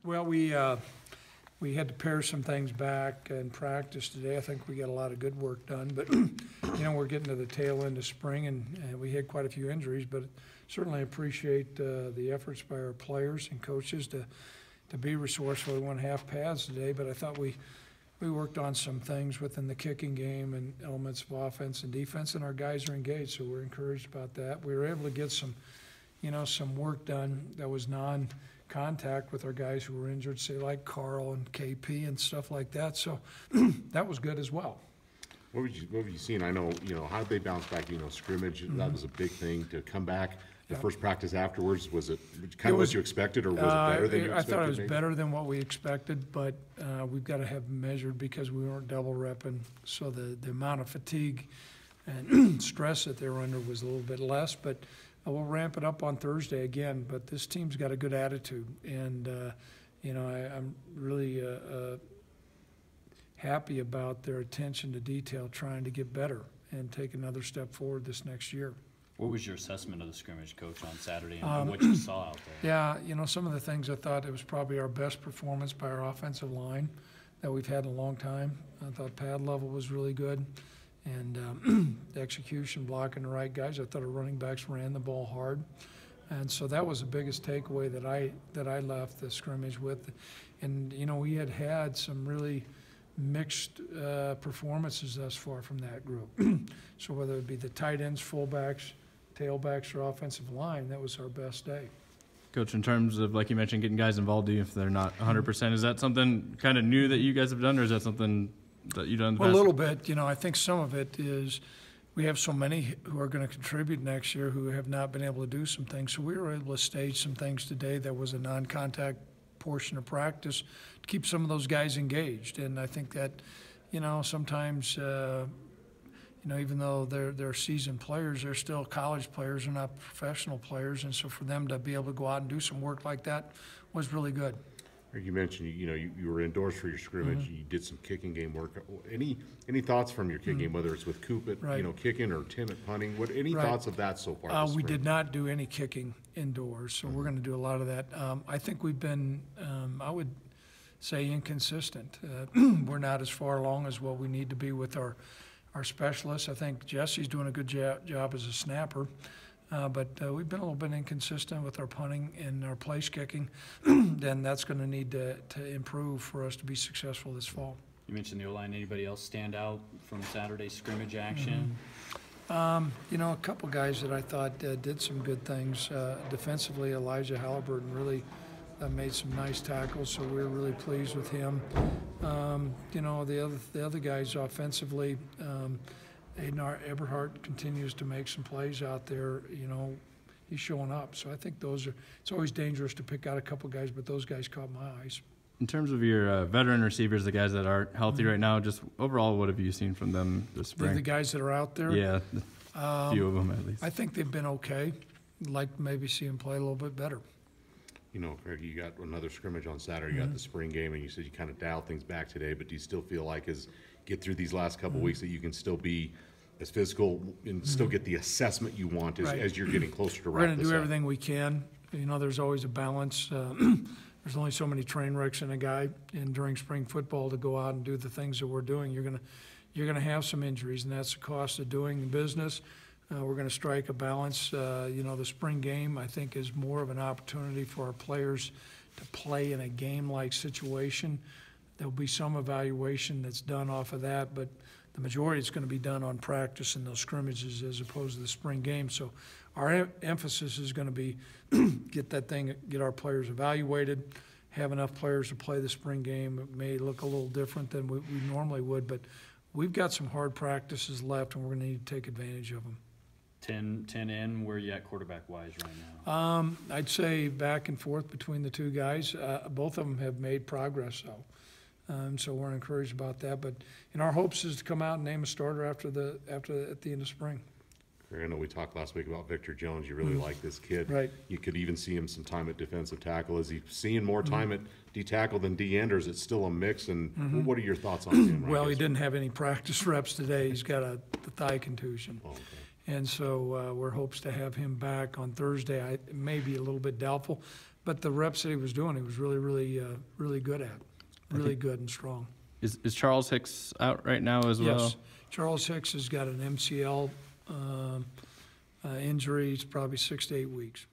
Well, we had to pare some things back in practice today. I think we got a lot of good work done, but we're getting to the tail end of spring, and we had quite a few injuries. But certainly appreciate the efforts by our players and coaches to be resourceful. We went half paths today, but I thought we worked on some things within the kicking game and elements of offense and defense, and our guys are engaged, so we're encouraged about that. We were able to get some work done that was non-contact with our guys who were injured, say like Carl and KP and stuff like that. So that was good as well. What have you seen? I know, how did they bounce back? Scrimmage, that was a big thing to come back. The first practice afterwards, was it kind of what you expected, or was it better than you expected? I thought it was better than what we expected, but we've got to have measured because we weren't double repping. So the amount of fatigue and stress that they were under was a little bit less, but we'll ramp it up on Thursday again. But this team's got a good attitude, and I'm really happy about their attention to detail, trying to get better and take another step forward this next year. What was your assessment of the scrimmage, Coach, on Saturday, and what you saw out there? Yeah, some of the things I thought it was probably our best performance by our offensive line that we've had in a long time. I thought pad level was really good, and the execution, blocking the right guys. I thought our running backs ran the ball hard, and so that was the biggest takeaway that I left the scrimmage with. And we had some really mixed performances thus far from that group. So whether it be the tight ends, fullbacks, tailbacks, or offensive line, that was our best day. Coach, in terms of, like you mentioned, getting guys involved, even if they're not 100%, is that something kind of new that you guys have done, or is that something that you've done in the past? Well, a little bit. I think some of it is we have so many who are going to contribute next year who have not been able to do some things. So we were able to stage some things today that was a non-contact portion of practice to keep some of those guys engaged. And I think that, sometimes even though they're seasoned players, they're still college players. They're not professional players, and so for them to be able to go out and do some work like that was really good. You mentioned you were indoors for your scrimmage. You did some kicking game work. Any thoughts from your kicking game, whether it's with Coop at kicking or Tim at punting? Any thoughts of that so far? We did not do any kicking indoors, so we're going to do a lot of that. I think we've been, I would say, inconsistent. We're not as far along as what we need to be with our specialists. I think Jesse's doing a good job as a snapper, but we've been a little bit inconsistent with our punting and our place kicking. Then that's going to need to improve for us to be successful this fall. You mentioned the O-line. Anybody else stand out from Saturday's scrimmage action? A couple guys that I thought did some good things defensively. Elijah Halliburton really made some nice tackles, so we were really pleased with him. The other guys offensively, Aiden Eberhardt continues to make some plays out there. He's showing up. So I think it's always dangerous to pick out a couple guys, but those guys caught my eyes. In terms of your veteran receivers, the guys that are healthy right now, just overall, what have you seen from them this spring? The guys that are out there? Yeah, a few of them at least. I think they've been okay. I'd like to maybe see them play a little bit better. Craig, you got another scrimmage on Saturday. You got the spring game, and you said you kind of dialed things back today, but do you still feel like as get through these last couple weeks that you can still be as physical and still get the assessment you want as you're getting closer to wrap this up? We're going to do everything we can. There's always a balance. There's only so many train wrecks in a guy, and during spring football to go out and do the things that we're doing, you're going to have some injuries, and that's the cost of doing business. We're going to strike a balance. The spring game, I think, is more of an opportunity for our players to play in a game-like situation. There'll be some evaluation that's done off of that, but the majority is going to be done on practice in those scrimmages as opposed to the spring game. So our emphasis is going to be get our players evaluated, have enough players to play the spring game. It may look a little different than we normally would, but we've got some hard practices left, and we're going to need to take advantage of them. 10 in, where are you at quarterback-wise right now? I'd say back and forth between the two guys. Both of them have made progress, though. So we're encouraged about that. But our hopes is to come out and name a starter at the end of spring. I know we talked last week about Victor Jones. You really like this kid. Right. You could even see him some time at defensive tackle. Is he seeing more time at D-tackle than D-end, or is it still a mix? And what are your thoughts on him? Well, he didn't have any practice reps today. He's got the thigh contusion. Oh, okay. And so we're hopes to have him back on Thursday. It may be a little bit doubtful, but the reps that he was doing, he was really, really good at. Really good and strong. Is Charles Hicks out right now as well? Yes. Charles Hicks has got an MCL injury. It's probably 6 to 8 weeks.